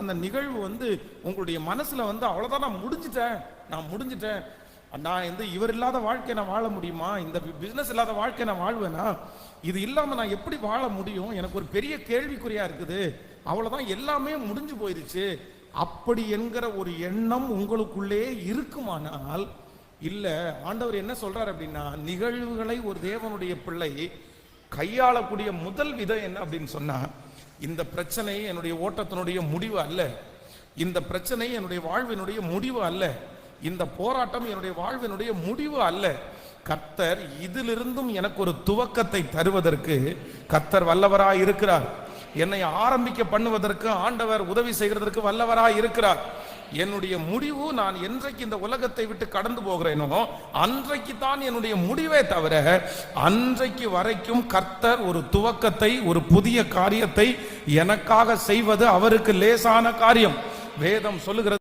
அந்த நிகழ்வு உங்களுடைய மனசுல அவ்வளவுதான், நான் முடிஞ்சிட்டேன், நான் இவர் இல்லாத வாழ்க்கை நான் வாழ முடியுமா, இந்த பிசினஸ் இல்லாத வாழ்க்கை நான் வாழ்வேனா, இது இல்லாம நான் எப்படி வாழ முடியும், எனக்கு ஒரு பெரிய கேள்விக்குறியா இருக்குது, அவ்வளவுதான் எல்லாமே முடிஞ்சு போயிருச்சு அப்படி என்கிற ஒரு எண்ணம் உங்களுக்குள்ளே இருக்குமானால், இல்ல ஆண்டவர் என்ன சொல்றார் அப்படின்னா, நிகழ்வுகளை ஒரு தேவனுடைய பிள்ளை கையாளக்கூடிய முதல் விதம் என்ன அப்படின்னு சொன்னா, இந்த பிரச்சனை என்னுடைய ஓட்டத்தினுடைய முடிவு அல்ல, இந்த பிரச்சனை என்னுடைய வாழ்வினுடைய முடிவு அல்ல, இந்த போராட்டம் என்னுடைய வாழ்வினுடைய முடிவு அல்ல, கர்த்தர் இதிலிருந்தும் எனக்கு ஒரு துவக்கத்தை தருவதற்கு கர்த்தர் வல்லவராய் இருக்கிறார், என்னை ஆரம்பிக்க பண்ணுவதற்கு ஆண்டவர் உதவி செய்கிறதற்கு வல்லவராய் இருக்கிறார். என்னுடைய முடிவு, நான் என்றைக்கு இந்த உலகத்தை விட்டு கடந்து போகிறேனோ அன்றைக்கு தான் என்னுடைய முடிவே தவிர, அன்றைக்கு வரைக்கும் கர்த்தர் ஒரு துவக்கத்தை, ஒரு புதிய காரியத்தை எனக்காக செய்வது அவருக்கு லேசான காரியம். வேதம் சொல்லுகிறது.